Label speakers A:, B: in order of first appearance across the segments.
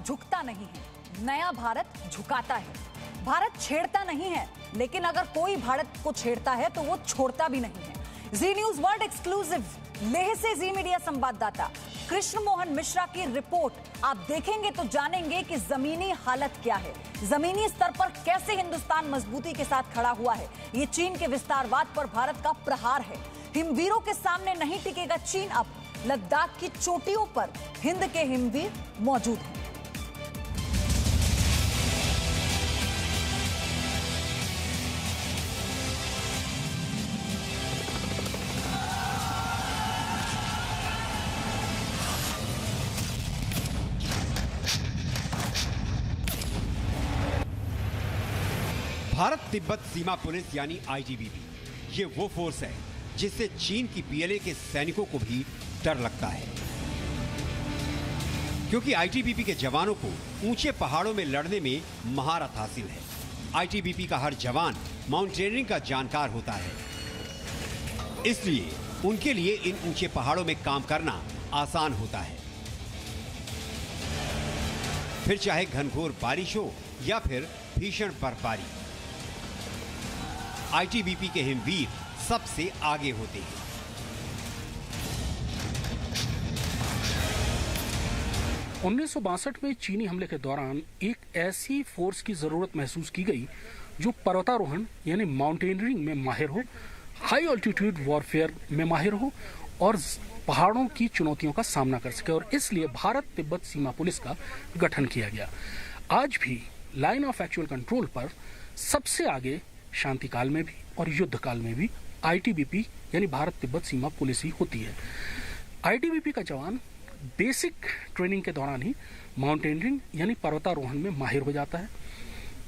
A: झुकता नहीं है, नया भारत झुकाता है। भारत छेड़ता नहीं है, लेकिन अगर कोई भारत को छेड़ता है तो वो छोड़ता भी नहीं है। जी न्यूज वर्ल्ड एक्सक्लूसिव लेह से जी मीडिया संवाददाता कृष्ण मोहन मिश्रा की रिपोर्ट आप देखेंगे तो जानेंगे कि जमीनी हालत क्या है, जमीनी स्तर पर कैसे हिंदुस्तान मजबूती के साथ खड़ा हुआ है। ये चीन के विस्तारवाद पर भारत का प्रहार है। हिमवीरों के सामने नहीं टिकेगा चीन। अब लद्दाख की चोटियों पर हिंद के हिमवीर मौजूद हैं।
B: भारत तिब्बत सीमा पुलिस यानी आईटीबीपी, ये वो फोर्स है जिससे चीन की पीएलए के सैनिकों को भी डर लगता है, क्योंकि आईटीबीपी के जवानों को ऊंचे पहाड़ों में लड़ने में महारत हासिल है। आईटीबीपी का हर जवान माउंटेनियरिंग का जानकार होता है, इसलिए उनके लिए इन ऊंचे पहाड़ों में काम करना आसान होता है। फिर चाहे घनघोर बारिश हो या फिर भीषण बर्फबारी, आईटीबीपी के हिमवीर सबसे आगे होते हैं।
C: उन्नीस में चीनी हमले के दौरान एक ऐसी फोर्स की जरूरत महसूस की गई जो पर्वतारोहण यानी माउंटेनियरिंग में माहिर हो, हाई ऑल्टीट्यूड वॉरफेयर में माहिर हो और पहाड़ों की चुनौतियों का सामना कर सके, और इसलिए भारत तिब्बत सीमा पुलिस का गठन किया गया। आज भी लाइन ऑफ एक्चुअल कंट्रोल पर सबसे आगे शांति काल में भी और युद्ध काल में भी आईटीबीपी यानी भारत तिब्बत सीमा पुलिस ही होती है। आईटीबीपी का जवान बेसिक ट्रेनिंग के दौरान ही माउंटेनियरिंग यानी पर्वतारोहण में माहिर हो जाता है।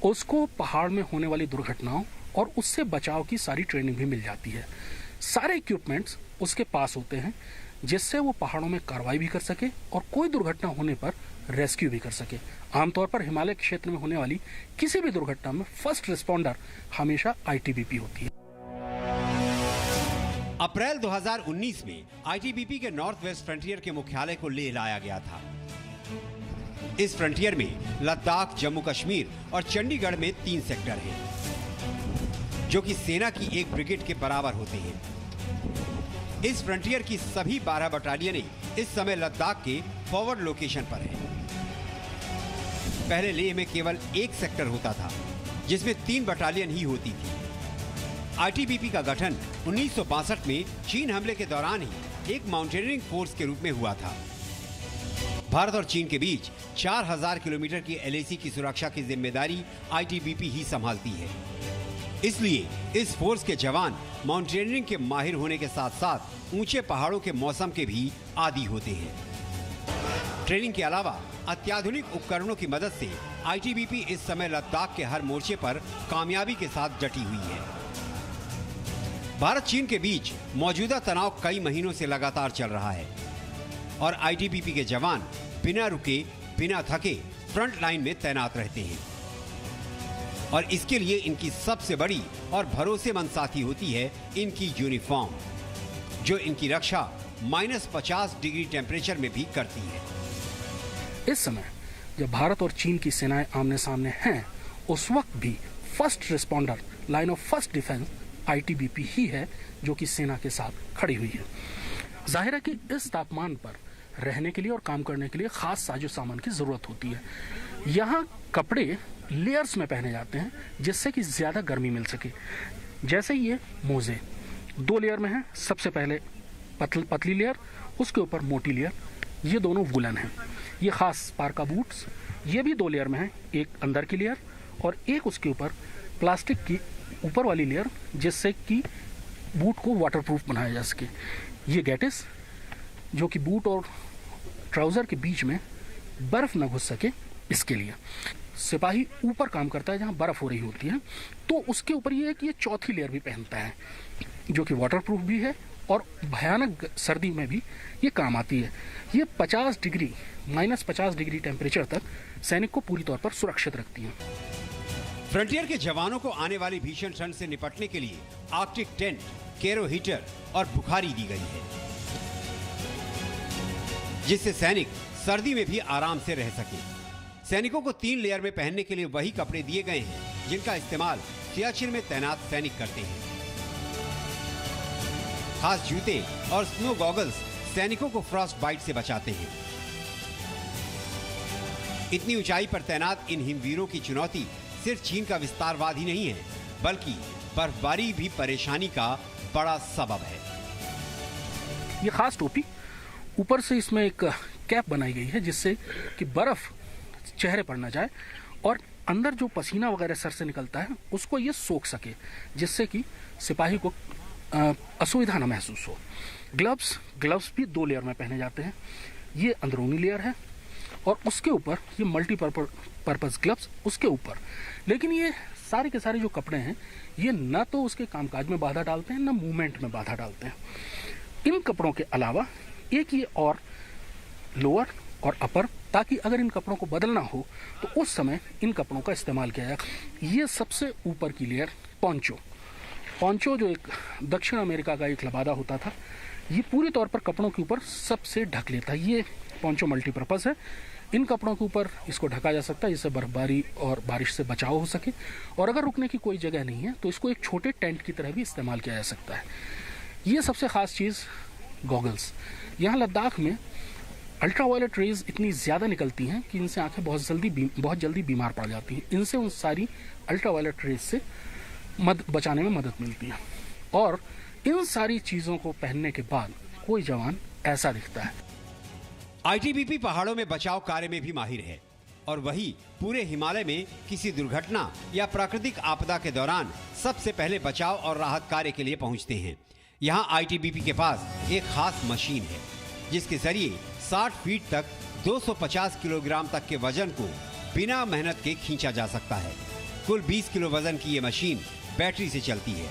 C: उसको पहाड़ में होने वाली दुर्घटनाओं और उससे बचाव की सारी ट्रेनिंग भी मिल जाती है। सारे इक्विपमेंट्स उसके पास होते हैं जिससे वो पहाड़ों में कार्रवाई भी कर सके और कोई दुर्घटना होने पर रेस्क्यू भी कर सके। आमतौर पर हिमालय क्षेत्र में होने वाली किसी भी दुर्घटना में फर्स्ट रिस्पॉन्डर हमेशा आईटीबीपी होती है।
B: अप्रैल 2019 में आईटीबीपी के नॉर्थ वेस्ट फ्रंटियर के मुख्यालय को लेह लाया गया था। इस फ्रंटियर में लद्दाख, जम्मू कश्मीर और चंडीगढ़ में 3 सेक्टर हैं, जो कि सेना की एक ब्रिगेड के बराबर होते हैं। इस फ्रंटियर की सभी 12 बटालियनें इस समय लद्दाख के फॉरवर्ड लोकेशन पर हैं। पहले लेह में केवल एक सेक्टर होता था, जिसमें 3 बटालियन ही होती थी। आईटीबीपी का गठन 1962 में चीन हमले के दौरान ही एक माउंटेनियरिंग फोर्स के रूप में हुआ था। भारत और चीन के बीच 4000 किलोमीटर की एलएसी की सुरक्षा की जिम्मेदारी आईटीबीपी ही संभालती है। इसलिए इस फोर्स के जवान माउंटेनियरिंग के माहिर होने के साथ साथ ऊंचे पहाड़ों के मौसम के भी आदी होते हैं। ट्रेनिंग के अलावा अत्याधुनिक उपकरणों की मदद से आईटीबीपी इस समय लद्दाख के हर मोर्चे पर कामयाबी के साथ डटी हुई है। भारत चीन के बीच मौजूदा तनाव कई महीनों से लगातार चल रहा है और आईटीबीपी के जवान बिना रुके, बिना थके फ्रंट लाइन में तैनात रहते हैं। और इसके लिए इनकी सबसे बड़ी और भरोसेमंद साथी होती है इनकी यूनिफॉर्म, जो इनकी रक्षा -50 डिग्री टेम्परेचर में भी करती है।
C: इस समय जब भारत और चीन की सेनाएं आमने सामने हैं, उस वक्त भी first responder, line of first defence ITBP ही है जो कि सेना के साथ खड़ी हुई है। जाहिर है कि इस तापमान पर रहने के लिए और काम करने के लिए खास साजो सामान की जरूरत होती है। यहाँ कपड़े लेयर्स में पहने जाते हैं जिससे कि ज्यादा गर्मी मिल सके। जैसे ये मोजे 2 लेयर में हैं, सबसे पहले पतली लेयर, उसके ऊपर मोटी लेयर, ये दोनों वुलन हैं। ये खास पार्का बूट्स, ये भी 2 लेयर में हैं, एक अंदर की लेयर और एक उसके ऊपर प्लास्टिक की ऊपर वाली लेयर, जिससे कि बूट को वाटरप्रूफ बनाया जा सके। ये गैटिस, जो कि बूट और ट्राउजर के बीच में बर्फ न घुस सके, इसके लिए। सिपाही ऊपर काम करता है जहां बर्फ हो रही होती है, तो उसके ऊपर ये है कि ये चौथी लेयर भी पहनता है जो कि वाटरप्रूफ भी है और भयानक सर्दी में भी ये काम आती है। ये 50 डिग्री -50 डिग्री टेम्परेचर तक सैनिक को पूरी तौर पर सुरक्षित रखती है।
B: फ्रंटियर के जवानों को आने वाली भीषण ठंड से निपटने के लिए आर्कटिक टेंट, केरो हीटर और बुखारी दी गई है, जिससे सैनिक सर्दी में भी आराम से रह सके। सैनिकों को 3 लेयर में पहनने के लिए वही कपड़े दिए गए हैं जिनका इस्तेमाल सियाचिन में तैनात सैनिक करते हैं। खास जूते और स्नो गॉगल्स सैनिकों को फ्रॉस्ट बाइट से बचाते हैं। इतनी ऊंचाई पर तैनात इन हिमवीरों की चुनौती सिर्फ चीन का विस्तारवाद ही नहीं है, बल्कि बर्फबारी भी परेशानी का बड़ा सबब है।
C: ये खास टोपी, ऊपर से इसमें एक कैप बनाई गई है जिससे कि बर्फ चेहरे पर न जाए और अंदर जो पसीना वगैरह सर से निकलता है उसको ये सोख सके, जिससे कि सिपाही को असुविधा न महसूस हो। ग्लव्स भी 2 लेयर में पहने जाते हैं। ये अंदरूनी लेयर है और उसके ऊपर ये मल्टीपर्पज ग्लव्स उसके ऊपर। लेकिन ये सारे के सारे जो कपड़े हैं ये न तो उसके कामकाज में बाधा डालते हैं न मूवमेंट में बाधा डालते हैं। इन कपड़ों के अलावा एक ये और लोअर और अपर, ताकि अगर इन कपड़ों को बदलना हो तो उस समय इन कपड़ों का इस्तेमाल किया जाए। ये सबसे ऊपर की लेयर पोंचो जो एक दक्षिण अमेरिका का एक लबादा होता था, ये पूरी तौर पर कपड़ों के ऊपर सबसे ढक लेता है। ये पोंचो मल्टीपर्पज है। इन कपड़ों के ऊपर इसको ढका जा सकता है जिससे बर्फबारी और बारिश से बचाव हो सके, और अगर रुकने की कोई जगह नहीं है तो इसको एक छोटे टेंट की तरह भी इस्तेमाल किया जा सकता है। ये सबसे खास चीज़ गॉगल्स। यहाँ लद्दाख में अल्ट्रावायलेट रेज इतनी ज़्यादा निकलती हैं कि इनसे आंखें बहुत जल्दी बीमार पड़ जाती हैं। इनसे उन सारी अल्ट्रावायलेट रेज से बचाने में मदद मिलती है। और इन सारी चीज़ों को पहनने के बाद कोई जवान ऐसा दिखता है।
B: आईटीबीपी पहाड़ों में बचाव कार्य में भी माहिर है और वही पूरे हिमालय में किसी दुर्घटना या प्राकृतिक आपदा के दौरान सबसे पहले बचाव और राहत कार्य के लिए पहुंचते हैं। यहाँ आईटीबीपी के पास एक खास मशीन है जिसके जरिए 60 फीट तक 250 किलोग्राम तक के वजन को बिना मेहनत के खींचा जा सकता है। कुल 20 किलो वजन की ये मशीन बैटरी से चलती है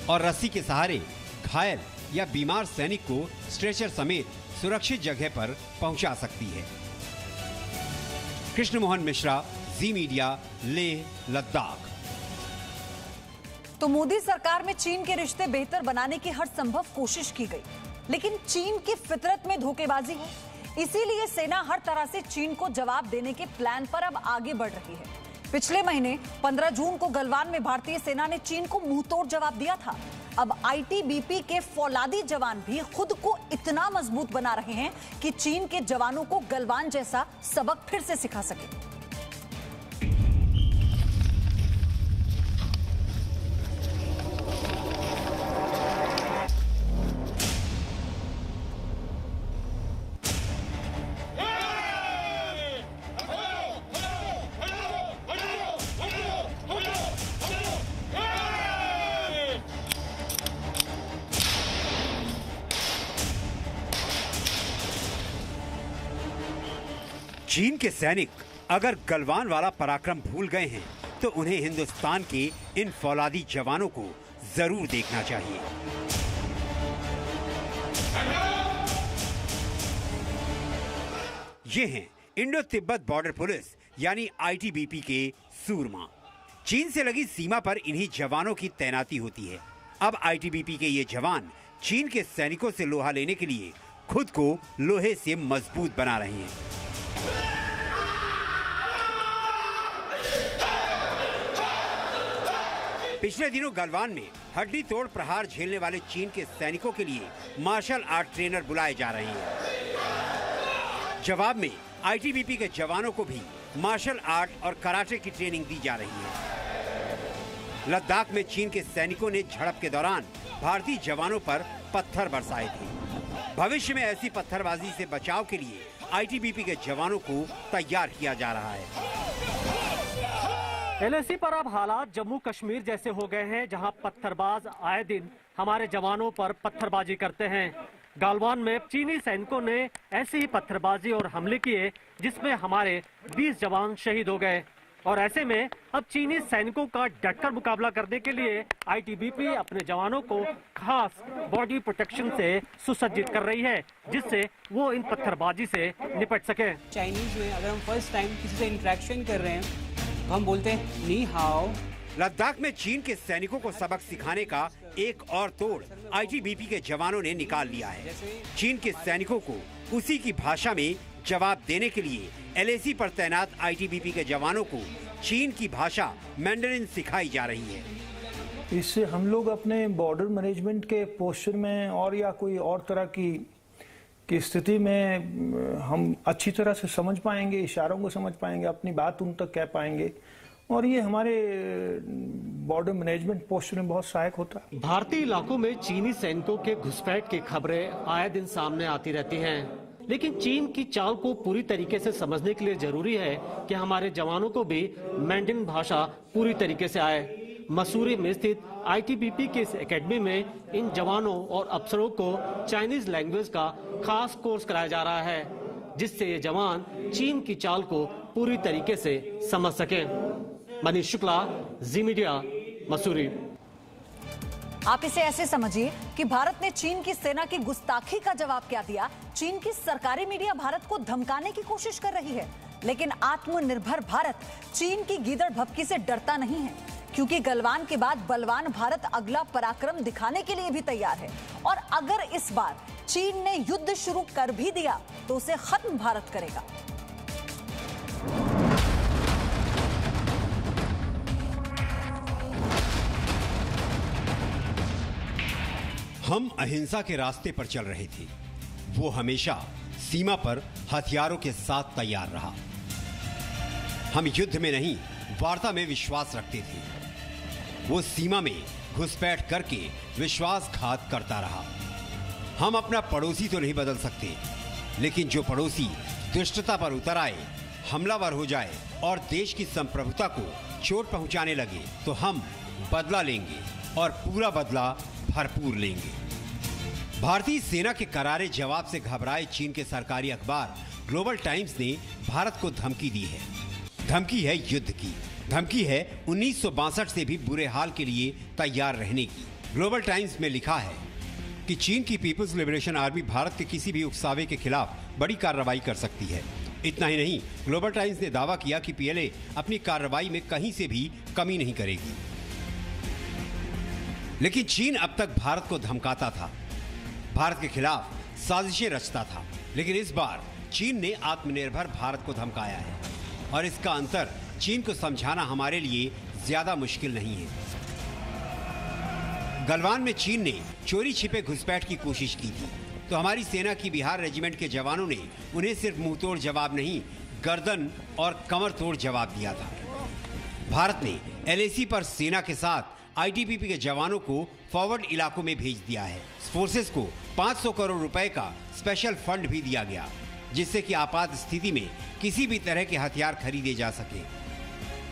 B: और रस्सी के सहारे घायल या बीमार सैनिक को स्ट्रेचर समेत सुरक्षित जगह पर पहुंचा सकती है। कृष्ण मोहन मिश्रा, जी मीडिया, लेह, लद्दाख।
A: तो मोदी सरकार में चीन के रिश्ते बेहतर बनाने की हर संभव कोशिश की गई, लेकिन चीन की फितरत में धोखेबाजी है। इसीलिए सेना हर तरह से चीन को जवाब देने के प्लान पर अब आगे बढ़ रही है। पिछले महीने 15 जून को गलवान में भारतीय सेना ने चीन को मुंहतोड़ जवाब दिया था। अब आईटीबीपी के फौलादी जवान भी खुद को इतना मजबूत बना रहे हैं कि चीन के जवानों को गलवान जैसा सबक फिर से सिखा सके।
B: चीन के सैनिक अगर गलवान वाला पराक्रम भूल गए हैं तो उन्हें हिंदुस्तान के इन फौलादी जवानों को जरूर देखना चाहिए। ये हैं इंडो तिब्बत बॉर्डर पुलिस यानी आईटीबीपी के सूरमा। चीन से लगी सीमा पर इन्हीं जवानों की तैनाती होती है। अब आईटीबीपी के ये जवान चीन के सैनिकों से लोहा लेने के लिए खुद को लोहे से मजबूत बना रहे हैं। पिछले दिनों गलवान में हड्डी तोड़ प्रहार झेलने वाले चीन के सैनिकों के लिए मार्शल आर्ट ट्रेनर बुलाए जा रहे हैं। जवाब में आईटीबीपी के जवानों को भी मार्शल आर्ट और कराटे की ट्रेनिंग दी जा रही है। लद्दाख में चीन के सैनिकों ने झड़प के दौरान भारतीय जवानों पर पत्थर बरसाए थे। भविष्य में ऐसी पत्थरबाजी से बचाव के लिए आईटीबीपी के जवानों को तैयार किया जा रहा है।
D: एलएसी पर अब हालात जम्मू कश्मीर जैसे हो गए हैं, जहां पत्थरबाज आए दिन हमारे जवानों पर पत्थरबाजी करते हैं। गालवान में चीनी सैनिकों ने ऐसी ही पत्थरबाजी और हमले किए जिसमें हमारे 20 जवान शहीद हो गए। और ऐसे में अब चीनी सैनिकों का डटकर मुकाबला करने के लिए आईटीबीपी अपने जवानों को खास बॉडी प्रोटेक्शन से सुसज्जित कर रही है, जिससे वो इन पत्थरबाजी से निपट सके।
E: चाइनीज में अगर हम फर्स्ट टाइम किसी से इंटरेक्शन कर रहे हैं तो हम बोलते हैं नी हाओ।
B: लद्दाख में चीन के सैनिकों को सबक सिखाने का एक और तोड़ आईटीबीपी के जवानों ने निकाल लिया है। चीन के सैनिकों को उसी की भाषा में जवाब देने के लिए LAC पर तैनात ITBP के जवानों को चीन की भाषा मैंडरिन सिखाई जा रही है।
F: इससे हम लोग अपने बॉर्डर मैनेजमेंट के पोस्चर में और या कोई और तरह की स्थिति में हम अच्छी तरह से समझ पाएंगे, इशारों को समझ पाएंगे, अपनी बात उन तक कह पाएंगे और ये हमारे बॉर्डर मैनेजमेंट पोस्चर में बहुत सहायक होता है।
D: भारतीय इलाकों में चीनी सैनिकों के घुसपैठ की खबरें आए दिन सामने आती रहती हैं, लेकिन चीन की चाल को पूरी तरीके से समझने के लिए जरूरी है कि हमारे जवानों को भी मैंडरिन भाषा पूरी तरीके से आए। मसूरी में स्थित ITBP की इस एकेडमी में इन जवानों और अफसरों को चाइनीज लैंग्वेज का खास कोर्स कराया जा रहा है, जिससे ये जवान चीन की चाल को पूरी तरीके से समझ सकें। मनीष शुक्ला, जी मीडिया, मसूरी।
A: आप इसे ऐसे समझिए कि भारत ने चीन की सेना की गुस्ताखी का जवाब क्या दिया। चीन की सरकारी मीडिया भारत को धमकाने की कोशिश कर रही है, लेकिन आत्मनिर्भर भारत चीन की गीदड़ भभकी से डरता नहीं है, क्योंकि गलवान के बाद बलवान भारत अगला पराक्रम दिखाने के लिए भी तैयार है। और अगर इस बार चीन ने युद्ध शुरू कर भी दिया तो उसे खत्म भारत करेगा।
B: हम अहिंसा के रास्ते पर चल रहे थे। वो हमेशा सीमा पर हथियारों के साथ तैयार रहा। हम युद्ध में नहीं, वार्ता में विश्वास रखते थे। वो सीमा में घुसपैठ करके विश्वासघात करता रहा। हम अपना पड़ोसी तो नहीं बदल सकते, लेकिन जो पड़ोसी दुष्टता पर उतर आए, हमलावर हो जाए और देश की संप्रभुता को चोट पहुंचाने लगे, तो हम बदला लेंगे और पूरा बदला भरपूर लेंगे। भारतीय सेना के करारे जवाब से घबराए चीन के सरकारी अखबार ग्लोबल टाइम्स ने भारत को धमकी दी है। धमकी है युद्ध की, धमकी है 1962 से भी बुरे हाल के लिए तैयार रहने की। ग्लोबल टाइम्स में लिखा है कि चीन की पीपल्स लिबरेशन आर्मी भारत के किसी भी उकसावे के खिलाफ बड़ी कार्रवाई कर सकती है। इतना ही नहीं, ग्लोबल टाइम्स ने दावा किया कि PLA अपनी कार्रवाई में कहीं से भी कमी नहीं करेगी। लेकिन चीन अब तक भारत को धमकाता था, भारत के खिलाफ साजिशें रचता था, लेकिन इस बार चीन ने आत्मनिर्भर भारत को धमकाया है और इसका अंतर चीन को समझाना हमारे लिए ज्यादा मुश्किल नहीं है। गलवान में चीन ने चोरी छिपे घुसपैठ की कोशिश की थी, तो हमारी सेना की बिहार रेजिमेंट के जवानों ने उन्हें सिर्फ मुंह तोड़ जवाब नहीं, गर्दन और कमर तोड़ जवाब दिया था। भारत ने LAC पर सेना के साथ ITBP के जवानों को फॉरवर्ड इलाकों में भेज दिया है। फोर्सेस को 500 करोड़ रुपए का स्पेशल फंड भी दिया गया, जिससे कि आपात स्थिति में किसी भी तरह के हथियार खरीदे जा सके।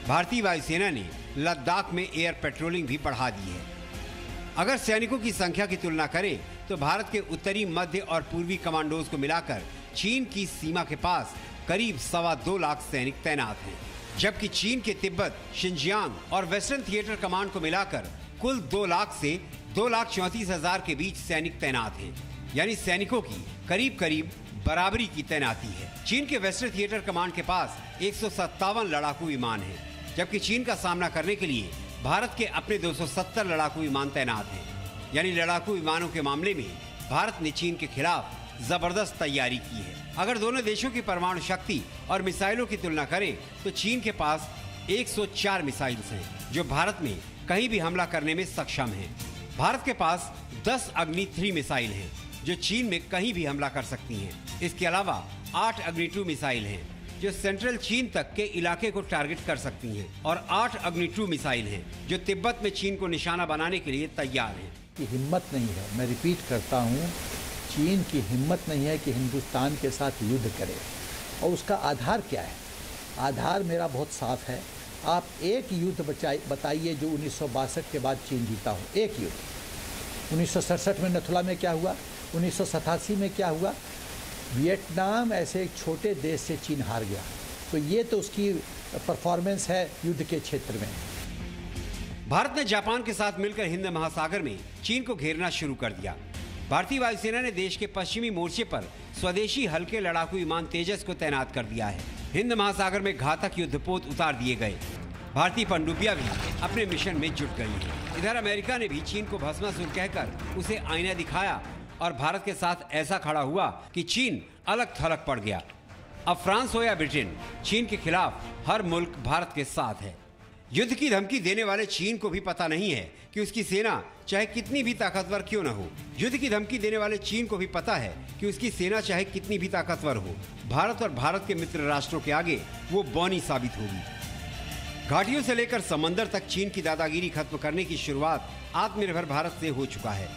B: भारतीय वायुसेना ने लद्दाख में एयर पेट्रोलिंग भी बढ़ा दी है। अगर सैनिकों की संख्या की तुलना करें तो भारत के उत्तरी, मध्य और पूर्वी कमांडोज को मिलाकर चीन की सीमा के पास करीब 2.25 लाख सैनिक तैनात हैं, जबकि चीन के तिब्बत, शिनजियांग और वेस्टर्न थिएटर कमांड को मिलाकर कुल 2 लाख से 2,34,000 के बीच सैनिक तैनात हैं। यानी सैनिकों की करीब करीब बराबरी की तैनाती है। चीन के वेस्टर्न थिएटर कमांड के पास 157 लड़ाकू विमान हैं, जबकि चीन का सामना करने के लिए भारत के अपने 270 लड़ाकू विमान तैनात हैं। यानी लड़ाकू विमानों के मामले में भारत ने चीन के खिलाफ जबरदस्त तैयारी की है। अगर दोनों देशों की परमाणु शक्ति और मिसाइलों की तुलना करें तो चीन के पास 104 मिसाइल्स हैं, जो भारत में कहीं भी हमला करने में सक्षम हैं। भारत के पास 10 अग्नि 3 मिसाइल हैं, जो चीन में कहीं भी हमला कर सकती हैं। इसके अलावा 8 अग्नि 2 मिसाइल हैं, जो सेंट्रल चीन तक के इलाके को टारगेट कर सकती हैं, और 8 अग्नि 2 मिसाइल हैं, जो तिब्बत में चीन को निशाना बनाने के लिए तैयार हैं।
G: की हिम्मत नहीं है, मैं रिपीट करता हूँ, चीन की हिम्मत नहीं है कि हिंदुस्तान के साथ युद्ध करे। और उसका आधार क्या है? आधार मेरा बहुत साफ है। आप एक युद्ध बताइए जो 1962 के बाद चीन जीता हो। एक युद्ध 1967 में नथुला में क्या हुआ, 1987 में क्या हुआ, वियतनाम ऐसे एक छोटे देश से चीन हार गया। तो ये तो उसकी परफॉर्मेंस है युद्ध के क्षेत्र में।
B: भारत ने जापान के साथ मिलकर हिंद महासागर में चीन को घेरना शुरू कर दिया। भारतीय वायुसेना ने देश के पश्चिमी मोर्चे पर स्वदेशी हल्के लड़ाकू विमान तेजस को तैनात कर दिया है। हिंद महासागर में घातक युद्धपोत उतार दिए गए। भारतीय पनडुब्बियां भी अपने मिशन में जुट गई हैं। इधर अमेरिका ने भी चीन को भस्मासुर कहकर उसे आईना दिखाया और भारत के साथ ऐसा खड़ा हुआ कि चीन अलग थलग पड़ गया। अब फ्रांस हो या ब्रिटेन, चीन के खिलाफ हर मुल्क भारत के साथ है। युद्ध की धमकी देने वाले चीन को भी पता नहीं है कि उसकी सेना चाहे कितनी भी ताकतवर क्यों न हो। युद्ध की धमकी देने वाले चीन को भी पता है कि उसकी सेना चाहे कितनी भी ताकतवर हो, भारत और भारत के मित्र राष्ट्रों के आगे वो बौनी साबित होगी। घाटियों से लेकर समंदर तक चीन की दादागिरी खत्म करने की शुरुआत आत्मनिर्भर भारत से हो चुका है।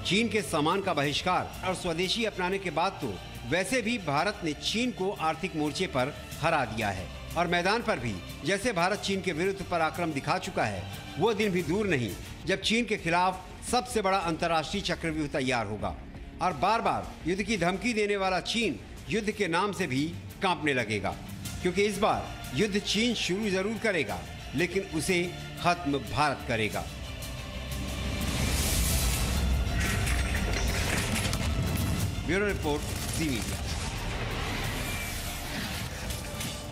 B: चीन के सामान का बहिष्कार और स्वदेशी अपनाने के बाद तो वैसे भी भारत ने चीन को आर्थिक मोर्चे पर हरा दिया है और मैदान पर भी जैसे भारत चीन के विरुद्ध पराक्रम दिखा चुका है, वो दिन भी दूर नहीं जब चीन के खिलाफ सबसे बड़ा अंतर्राष्ट्रीय चक्रव्यूह तैयार होगा और बार बार युद्ध की धमकी देने वाला चीन युद्ध के नाम से भी कांपने लगेगा, क्योंकि इस बार युद्ध चीन शुरू जरूर करेगा लेकिन उसे खत्म भारत करेगा। ब्यूरो रिपोर्ट, जी मीडिया।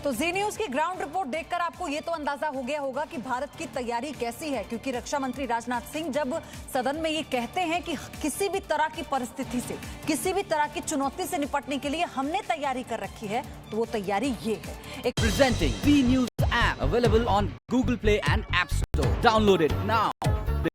A: तो जी न्यूज की ग्राउंड रिपोर्ट देखकर आपको ये तो अंदाजा हो गया होगा कि भारत की तैयारी कैसी है, क्योंकि रक्षा मंत्री राजनाथ सिंह जब सदन में ये कहते हैं कि किसी भी तरह की परिस्थिति से, किसी भी तरह की चुनौती से निपटने के लिए हमने तैयारी कर रखी है, तो वो तैयारी ये है।
H: Presenting B News app available on Google Play and App Store. Download it now.